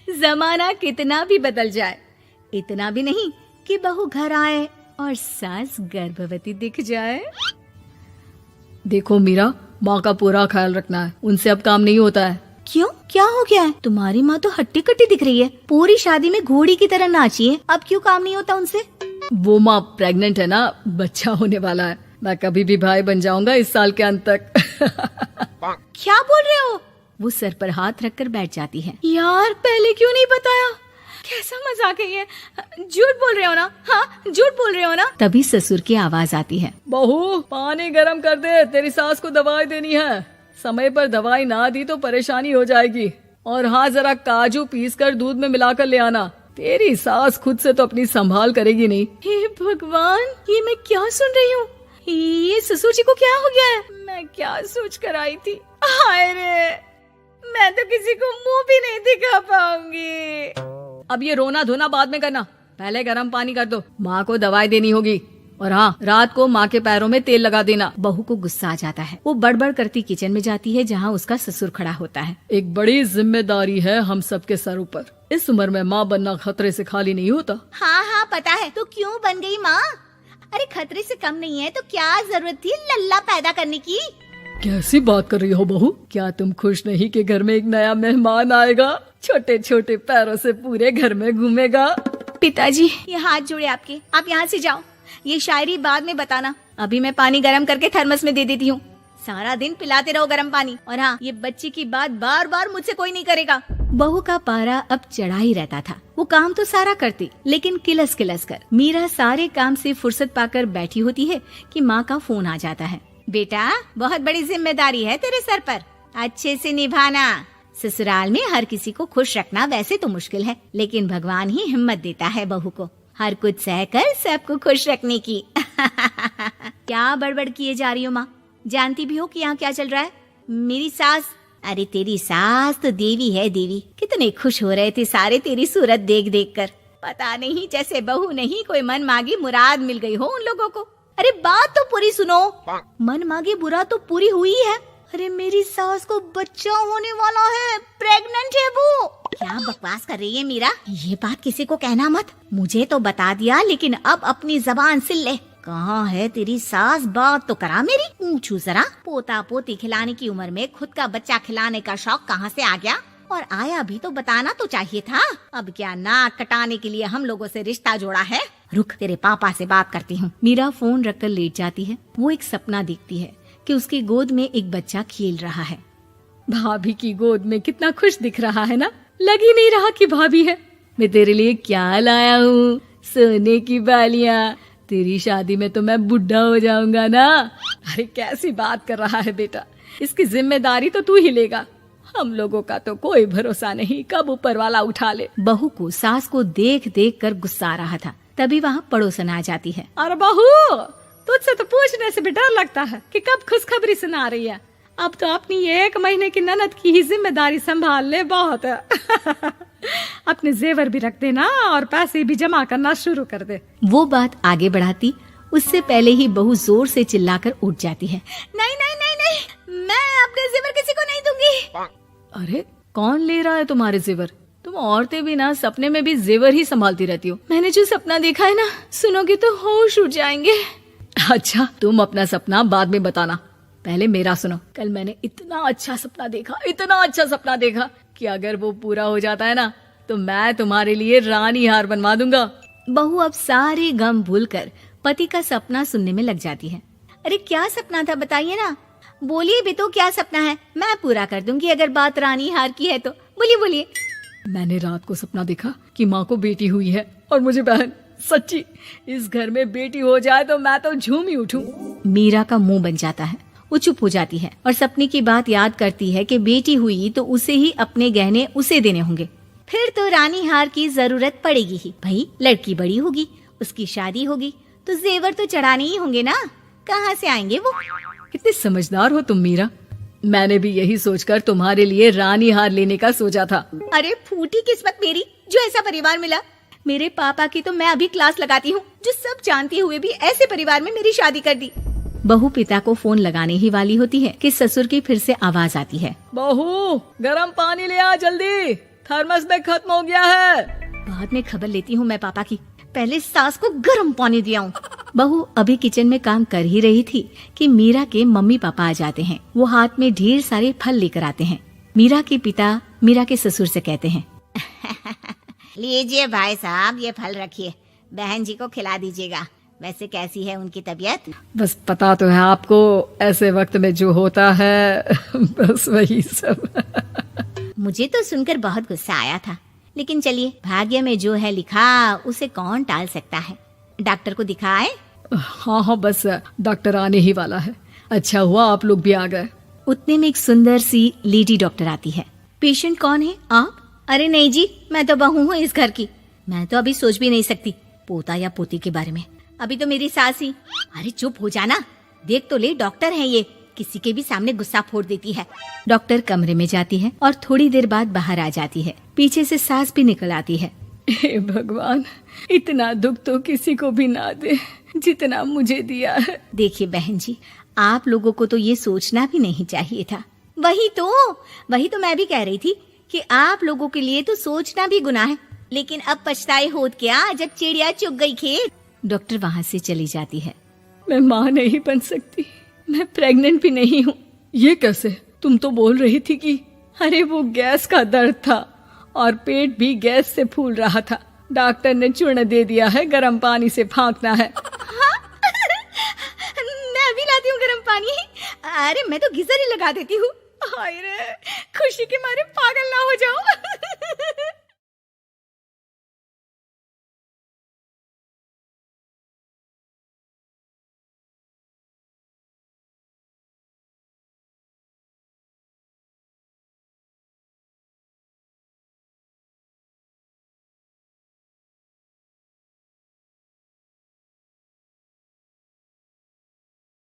जमाना कितना भी बदल जाए, इतना भी नहीं कि बहू घर आए और सास गर्भवती दिख जाए। देखो मीरा, माँ का पूरा ख्याल रखना है, उनसे अब काम नहीं होता है। क्यों, क्या हो गया है? तुम्हारी माँ तो हट्टी कट्टी दिख रही है, पूरी शादी में घोड़ी की तरह नाची है, अब क्यों काम नहीं होता उनसे? वो माँ प्रेग्नेंट है ना, बच्चा होने वाला है। मैं कभी भी भाई बन जाऊंगा इस साल के अंत तक। क्या बोल रहे हो? वो सर पर हाथ रखकर बैठ जाती है। यार पहले क्यों नहीं बताया? कैसा मजाक है ये? झूठ बोल रहे हो ना? हाँ, झूठ बोल रहे हो ना? तभी ससुर की आवाज आती है। बहू, पानी गरम कर दे, तेरी सास को दवाई देनी है। समय पर दवाई ना दी तो परेशानी हो जाएगी। और हाँ, जरा काजू पीस कर दूध में मिलाकर ले आना। तेरी सास खुद से तो अपनी संभाल करेगी नहीं। हे भगवान, ये मैं क्या सुन रही हूँ? ये ससुर जी को क्या हो गया है? मैं क्या सोच कर आई थी? हाय रे, मैं तो किसी को मुंह भी नहीं दिखा पाऊंगी। अब ये रोना धोना बाद में करना, पहले गर्म पानी कर दो, माँ को दवाई देनी होगी। और हाँ, रात को माँ के पैरों में तेल लगा देना। बहू को गुस्सा आ जाता है, वो बड़बड़ करती किचन में जाती है जहाँ उसका ससुर खड़ा होता है। एक बड़ी जिम्मेदारी है हम सबके सर ऊपर। इस उम्र में माँ बनना खतरे से खाली नहीं होता। हाँ हाँ पता है, तो क्यों बन गई माँ? अरे खतरे से कम नहीं है तो क्या जरूरत थी लल्ला पैदा करने की? कैसी बात कर रही हो बहू? क्या तुम खुश नहीं कि घर में एक नया मेहमान आएगा, छोटे छोटे पैरों से पूरे घर में घूमेगा? पिताजी, ये हाथ जोड़े आपके, आप यहाँ से जाओ। ये शायरी बाद में बताना, अभी मैं पानी गरम करके थर्मस में दे देती हूँ। सारा दिन पिलाते रहो गरम पानी। और हाँ, ये बच्चे की बात बार बार मुझसे कोई नहीं करेगा। बहू का पारा अब चढ़ा ही रहता था। वो काम तो सारा करती, लेकिन किलस किलस कर। मीरा सारे काम से फुर्सत पाकर बैठी होती है कि माँ का फोन आ जाता है। बेटा, बहुत बड़ी जिम्मेदारी है तेरे सर पर, अच्छे से निभाना। ससुराल में हर किसी को खुश रखना वैसे तो मुश्किल है, लेकिन भगवान ही हिम्मत देता है बहू को हर कुछ सहकर सबको खुश रखने की। क्या बड़बड़ किए जा रही हो माँ? जानती भी हो कि यहाँ क्या चल रहा है? मेरी सास, अरे तेरी सास तो देवी है देवी। कितने खुश हो रहे थे सारे तेरी सूरत देख देख कर। पता नहीं जैसे बहू नहीं कोई मन मांगी मुराद मिल गई हो उन लोगों को। अरे बात तो पूरी सुनो। मन मांगी बुरा तो पूरी हुई है। अरे मेरी सास को बच्चा होने वाला है, प्रेग्नेंट है वो। क्या बकवास कर रही है मीरा? ये बात किसी को कहना मत। मुझे तो बता दिया, लेकिन अब अपनी जबान सिल ले। कहाँ है तेरी सास? बात तो करा मेरी। पूछू जरा, पोता पोती खिलाने की उम्र में खुद का बच्चा खिलाने का शौक कहाँ से आ गया? और आया भी तो बताना तो चाहिए था। अब क्या नाक कटाने के लिए हम लोगों से रिश्ता जोड़ा है? रुक, तेरे पापा से बात करती हूँ। मीरा फोन रखकर लेट जाती है। वो एक सपना देखती है कि उसकी गोद में एक बच्चा खेल रहा है। भाभी की गोद में कितना खुश दिख रहा है ना? लग ही नहीं रहा कि भाभी है। मैं तेरे लिए क्या लाया हूँ, सोने की बालियाँ। तेरी शादी में तो मैं बुढ़ा हो जाऊंगा ना। अरे कैसी बात कर रहा है बेटा, इसकी जिम्मेदारी तो तू ही लेगा। हम लोगों का तो कोई भरोसा नहीं, कब ऊपर वाला उठा ले। बहू को सास को देख देख कर गुस्सा आ रहा था। तभी वहाँ पड़ोसन आ जाती है। अरे बहू, तुझसे तो पूछने से भी डर लगता है कि कब खुशखबरी सुना रही है। अब तो अपनी 1 महीने की ननद की ही जिम्मेदारी संभाल ले, बहुत है। अपने जेवर भी रख देना और पैसे भी जमा करना शुरू कर दे। वो बात आगे बढ़ाती उससे पहले ही बहू जोर से चिल्लाकर उठ जाती है। नहीं नहीं नहीं नहीं, मैं अपने जेवर किसी को नहीं दूंगी। अरे कौन ले रहा है तुम्हारे जेवर? तुम औरतें भी ना सपने में भी जेवर ही संभालती रहती हो। मैंने जो सपना देखा है ना, सुनोगे तो होश उड़ जाएंगे। अच्छा, तुम अपना सपना बाद में बताना, पहले मेरा सुनो। कल मैंने इतना अच्छा सपना देखा, इतना अच्छा सपना देखा कि अगर वो पूरा हो जाता है ना तो मैं तुम्हारे लिए रानी हार बनवा दूंगा। बहू अब सारे गम भूलकर पति का सपना सुनने में लग जाती है। अरे क्या सपना था, बताइए ना। बोलिए भी तो, क्या सपना है? मैं पूरा कर दूंगी अगर बात रानी हार की है तो। बोलिए बोलिए। मैंने रात को सपना देखा कि माँ को बेटी हुई है और मुझे बहन। सच्ची, इस घर में बेटी हो जाए तो मैं तो झूम ही उठूं। मीरा का मुंह बन जाता है। वो चुप हो जाती है और सपने की बात याद करती है कि बेटी हुई तो उसे ही अपने गहने उसे देने होंगे। फिर तो रानी हार की जरूरत पड़ेगी ही। भाई लड़की बड़ी होगी, उसकी शादी होगी तो जेवर तो चढ़ाने ही होंगे ना। कहाँ से आएंगे वो? कितने समझदार हो तुम मीरा। मैंने भी यही सोचकर तुम्हारे लिए रानी हार लेने का सोचा था। अरे फूटी किस्मत मेरी जो ऐसा परिवार मिला। मेरे पापा की तो मैं अभी क्लास लगाती हूँ, जो सब जानते हुए भी ऐसे परिवार में मेरी शादी कर दी। बहू पिता को फोन लगाने ही वाली होती है कि ससुर की फिर से आवाज आती है। बहू, गरम पानी ले आ जल्दी। थर्मस में खत्म हो गया है। बाद में खबर लेती हूँ मैं पापा की, पहले सास को गर्म पानी दिया हूँ। बहू अभी किचन में काम कर ही रही थी कि मीरा के मम्मी पापा आ जाते हैं। वो हाथ में ढेर सारे फल लेकर आते हैं। मीरा के पिता मीरा के ससुर से कहते हैं, लीजिए भाई साहब, ये फल रखिए, बहन जी को खिला दीजिएगा। वैसे कैसी है उनकी तबीयत? बस पता तो है आपको, ऐसे वक्त में जो होता है बस वही सब। मुझे तो सुनकर बहुत गुस्सा आया था, लेकिन चलिए, भाग्य में जो है लिखा उसे कौन टाल सकता है। डॉक्टर को दिखाए? हाँ, बस डॉक्टर आने ही वाला है। अच्छा हुआ आप लोग भी आ गए। उतने में एक सुंदर सी लेडी डॉक्टर आती है। पेशेंट कौन है आप? अरे नहीं जी, मैं तो बहू हूँ इस घर की। मैं तो अभी सोच भी नहीं सकती पोता या पोती के बारे में। अभी तो मेरी सास ही। अरे चुप हो जाना, देख तो ले, डॉक्टर है ये, किसी के भी सामने गुस्सा फोड़ देती है। डॉक्टर कमरे में जाती है और थोड़ी देर बाद बाहर आ जाती है। पीछे से सास भी निकल आती है। हे भगवान, इतना दुख तो किसी को भी ना दे जितना मुझे दिया है। देखिए बहन जी, आप लोगों को तो ये सोचना भी नहीं चाहिए था। वही तो मैं भी कह रही थी कि आप लोगों के लिए तो सोचना भी गुनाह है, लेकिन अब पछताए होत क्या जब चिड़िया चुग गई खेत। डॉक्टर वहाँ से चली जाती है। मैं माँ नहीं बन सकती, मैं प्रेग्नेंट भी नहीं हूँ। ये कैसे? तुम तो बोल रही थी कि अरे वो गैस का दर्द था और पेट भी गैस से फूल रहा था। डॉक्टर ने चूर्ण दे दिया है, गर्म पानी से फाँकना है। हाँ? मैं अभी लाती हूँ गर्म पानी। अरे मैं तो गीजर ही लगा देती हूँ। हाय रे, खुशी के मारे पागल ना हो जाओ।